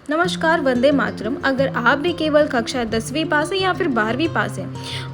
नमस्कार, वंदे मातरम। अगर आप भी केवल कक्षा 10वीं पास है या फिर 12वीं पास है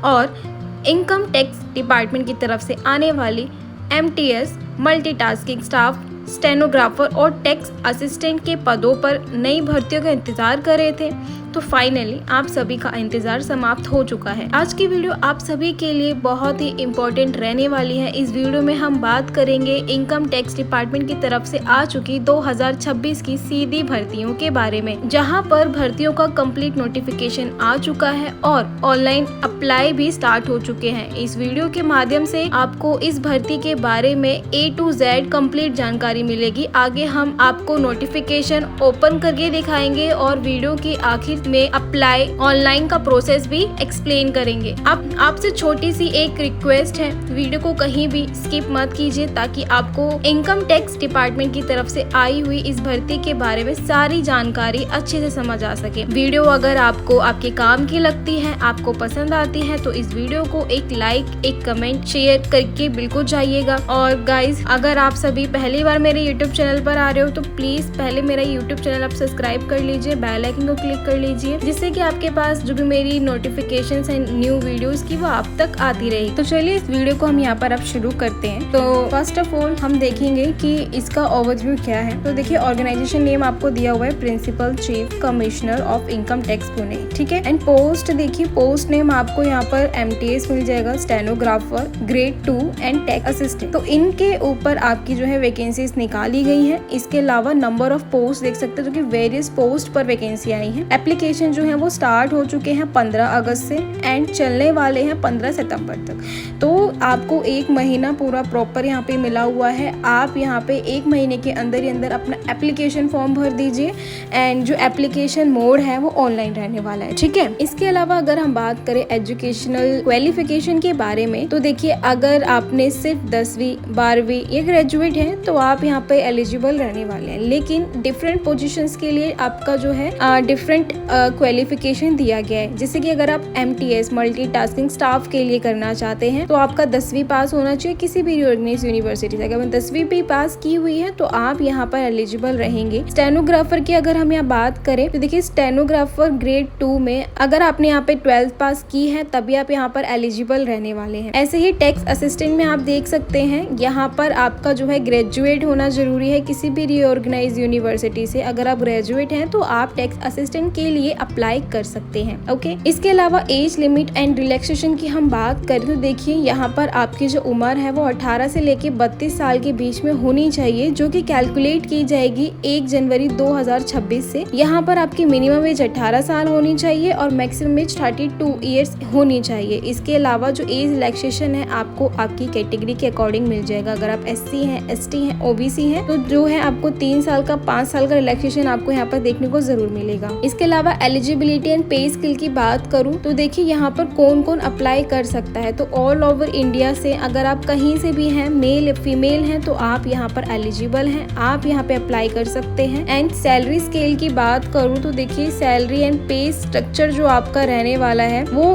और इनकम टैक्स डिपार्टमेंट की तरफ से आने वाली MTS मल्टीटास्किंग स्टाफ, स्टेनोग्राफर और टैक्स असिस्टेंट के पदों पर नई भर्तियों का इंतजार कर रहे थे, तो फाइनली आप सभी का इंतजार समाप्त हो चुका है। आज की वीडियो आप सभी के लिए बहुत ही इम्पोर्टेंट रहने वाली है। इस वीडियो में हम बात करेंगे इनकम टैक्स डिपार्टमेंट की तरफ से आ चुकी 2026 की सीधी भर्तियों के बारे में, जहां पर भर्तियों का कंप्लीट नोटिफिकेशन आ चुका है और ऑनलाइन अप्लाई भी स्टार्ट हो चुके हैं। इस वीडियो के माध्यम से आपको इस भर्ती के बारे में A to Z कंप्लीट जानकारी मिलेगी। आगे हम आपको नोटिफिकेशन ओपन करके दिखाएंगे और वीडियो की आखिर में अप्लाई ऑनलाइन का प्रोसेस भी एक्सप्लेन करेंगे। अब आपसे छोटी सी एक रिक्वेस्ट है, वीडियो को कहीं भी स्किप मत कीजिए ताकि आपको इनकम टैक्स डिपार्टमेंट की तरफ से आई हुई इस भर्ती के बारे में सारी जानकारी अच्छे से समझ आ सके। वीडियो अगर आपको आपके काम की लगती है, आपको पसंद आती है, तो इस वीडियो को एक लाइक, एक कमेंट, शेयर करके बिल्कुल जाइएगा। और गाइज, अगर आप सभी पहली बार मेरे YouTube चैनल पर आ रहे हो तो प्लीज पहले मेरा YouTube चैनल आप सब्सक्राइब कर लीजिए, बेल आइकन को क्लिक कर लीजिए, जिससे कि आपके पास जो भी मेरी नोटिफिकेशंस एंड न्यू वीडियोस की वो आप तक आती रहे। तो चलिए इस वीडियो को हम यहाँ पर अब शुरू करते हैं। तो फर्स्ट ऑफ ऑल हम देखेंगे कि इसका ओवरव्यू क्या है। तो देखिए, ऑर्गेनाइजेशन नेम आपको दिया हुआ है principal chief commissioner of income tax Pune, ठीक है। एंड पोस्ट देखिए, पोस्ट नेम आपको यहाँ पर MTS मिल जाएगा, stenographer grade 2 and tax assistant. तो इनके ऊपर आपकी जो है वैकेंसीज निकाली गई है। इसके अलावा नंबर ऑफ पोस्ट देख सकते हैं, जो कि वेरियस पोस्ट पर वैकेंसी आई है। एप्लीकेशन जो है वो स्टार्ट हो चुके हैं 15 अगस्त से एंड चलने वाले हैं 15 सितंबर तक। तो आपको एक महीना पूरा प्रॉपर यहाँ पे मिला हुआ है। आप यहाँ पे एक महीने के अंदर ही अंदर अपना एप्लीकेशन फॉर्म भर दीजिए एंड जो एप्लीकेशन मोड है वो ऑनलाइन रहने वाला है, ठीक है। इसके अलावा अगर हम बात करें एजुकेशनल क्वालिफिकेशन के बारे में, तो देखिए, अगर आपने सिर्फ 10वीं 12वीं या ग्रेजुएट है तो आप यहाँ पे एलिजिबल रहने वाले हैं। लेकिन डिफरेंट पोजीशंस के लिए आपका जो है डिफरेंट क्वालिफिकेशन दिया गया है। जैसे कि अगर आप MTS मल्टीटास्किंग स्टाफ के लिए करना चाहते हैं तो आपका 10वीं पास होना चाहिए किसी भी रिकॉग्नाइज्ड यूनिवर्सिटी से। अगर 10वीं भी पास की हुई है तो आप यहाँ पर एलिजिबल रहेंगे। स्टेनोग्राफर की अगर हम यहाँ बात करें तो देखिए, स्टेनोग्राफर ग्रेड 2 में अगर आपने यहाँ पे 12th पास की है तभी आप यहाँ पर एलिजिबल रहने वाले हैं। ऐसे ही टैक्स असिस्टेंट में आप देख सकते हैं, यहाँ पर आपका जो है ग्रेजुएट होना जरूरी है किसी भी रिकॉग्नाइज्ड यूनिवर्सिटी से। अगर आप ग्रेजुएट हैं तो आप टैक्स असिस्टेंट के लिए अप्लाई कर सकते हैं, ओके। इसके अलावा एज लिमिट एंड रिलैक्सेशन की हम बात करें तो देखिए, यहाँ पर आपकी जो उम्र है वो 18 से लेके 32 साल के बीच में होनी चाहिए, जो कि कैलकुलेट की जाएगी 1 जनवरी 2026 से। यहाँ पर आपकी मिनिमम एज 18 साल होनी चाहिए और मैक्सिमम एज 32 ईयर्स होनी चाहिए। इसके अलावा जो एज रिलैक्सेशन है आपको आपकी कैटेगरी के अकॉर्डिंग मिल जाएगा। अगर आप SC हैं, ST हैं, OBC हैं, तो जो है आपको 3 साल का 5 साल का रिलैक्सेशन आपको यहाँ पर देखने को जरूर मिलेगा। इसके अलावा एलिजिबिलिटी एंड पे स्किल की बात करूं तो देखिए, यहाँ पर कौन कौन अप्लाई कर सकता है। तो ऑल ओवर इंडिया से अगर आप कहीं से भी हैं, मेल फीमेल हैं, तो आप यहाँ पर एलिजिबल हैं, आप यहाँ पे अप्लाई कर सकते हैं। एंड सैलरी स्केल की बात करूं तो देखिए, सैलरी एंड पे स्ट्रक्चर जो आपका रहने वाला है वो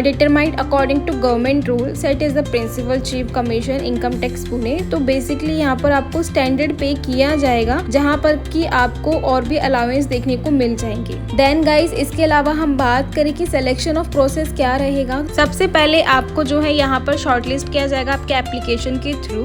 determined according to government rule set is the principal chief commissioner income tax Pune. तो बेसिकली यहाँ पर आपको स्टैंडर्ड पे किया जाएगा, जहाँ पर कि आपको और भी अलाउंस देखने को मिल जाएंगे। देन गाइस, इसके अलावा हम बात करें कि सिलेक्शन ऑफ प्रोसेस क्या रहेगा। सबसे पहले आपको जो है यहाँ पर शॉर्टलिस्ट किया जाएगा आपके एप्लीकेशन के थ्रू।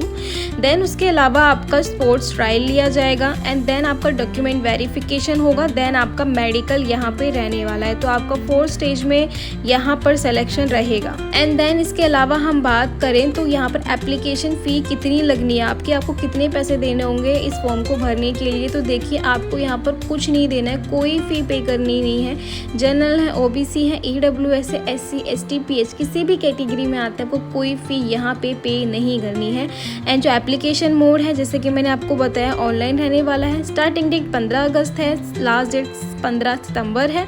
देन उसके अलावा आपका स्पोर्ट्स ट्रायल लिया जाएगा एंड देन आपका डॉक्यूमेंट वेरिफिकेशन होगा। देन आपका मेडिकल यहाँ पे रहने वाला है। तो आपका 4th स्टेज में यहाँ पर सिलेक्शन रहेगा। एंड देन इसके अलावा हम बात करें तो यहाँ पर एप्लीकेशन फी कितनी लगनी है आपकी, आपको कितने पैसे देने होंगे इस फॉर्म को भरने के लिए। तो देखिए, आपको यहाँ पर कुछ नहीं देना है, कोई फी पे करनी नहीं है। जनरल है, OBC है, EWS है, SC ST PH किसी भी कैटेगरी में आता है, आपको कोई फी यहाँ पे नहीं करनी है। एंड जो एप्लीकेशन मोड है, जैसे कि मैंने आपको बताया, ऑनलाइन रहने वाला है। स्टार्टिंग डेट 15 अगस्त है, लास्ट डेट 15 सितंबर है।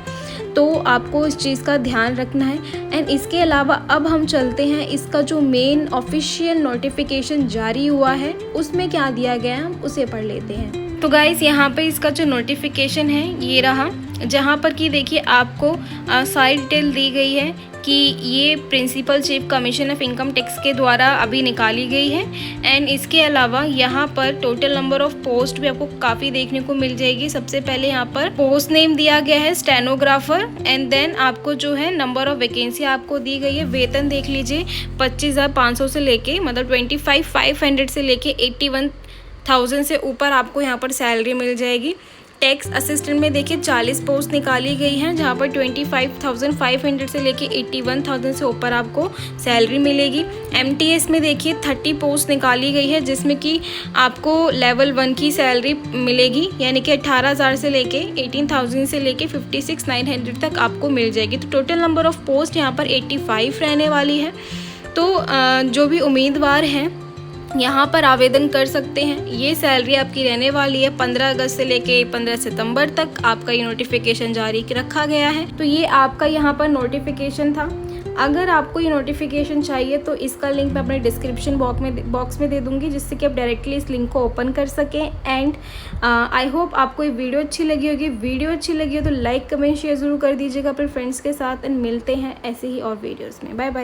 तो आपको इस चीज़ का ध्यान रखना है। एंड इसके अलावा अब हम चलते हैं, इसका जो मेन ऑफिशियल नोटिफिकेशन जारी हुआ है उसमें क्या दिया गया है हम उसे पढ़ लेते हैं। तो गाइस यहाँ पे इसका जो नोटिफिकेशन है ये रहा, जहाँ पर कि देखिए आपको सारी डिटेल दी गई है कि ये principal chief commissioner of income tax के द्वारा अभी निकाली गई है। एंड इसके अलावा यहाँ पर टोटल नंबर ऑफ पोस्ट भी आपको काफ़ी देखने को मिल जाएगी। सबसे पहले यहाँ पर पोस्ट नेम दिया गया है स्टेनोग्राफर, एंड देन आपको जो है नंबर ऑफ वैकेंसी आपको दी गई है। वेतन देख लीजिए 25,500 से लेके मतलब 25,500 से लेके 81,000 से ऊपर आपको यहाँ पर सैलरी मिल जाएगी। टैक्स असिस्टेंट में देखिए 40 पोस्ट निकाली गई हैं, जहाँ पर 25,500 से लेके 81,000 से ऊपर आपको सैलरी मिलेगी। MTS में देखिए 30 पोस्ट निकाली गई है, जिसमें कि आपको लेवल 1 की सैलरी मिलेगी, यानी कि 18,000 से लेके 18,000 से लेके 56,900 तक आपको मिल जाएगी। तो टोटल नंबर ऑफ पोस्ट यहाँ पर 85 रहने वाली है। तो जो भी उम्मीदवार हैं यहाँ पर आवेदन कर सकते हैं। ये सैलरी आपकी रहने वाली है 15 अगस्त से लेके 15 सितंबर तक आपका ये नोटिफिकेशन जारी रखा गया है। तो ये आपका यहाँ पर नोटिफिकेशन था। अगर आपको ये नोटिफिकेशन चाहिए तो इसका लिंक मैं अपने डिस्क्रिप्शन बॉक्स में दे दूँगी, जिससे कि आप डायरेक्टली इस लिंक को ओपन कर सकें। एंड आई होप आपको ये वीडियो अच्छी लगी होगी। वीडियो अच्छी लगी हो तो लाइक कमेंट शेयर ज़रूर कर दीजिएगा अपने फ्रेंड्स के साथ। एंड मिलते हैं ऐसे ही और वीडियोज़ में। Bye bye.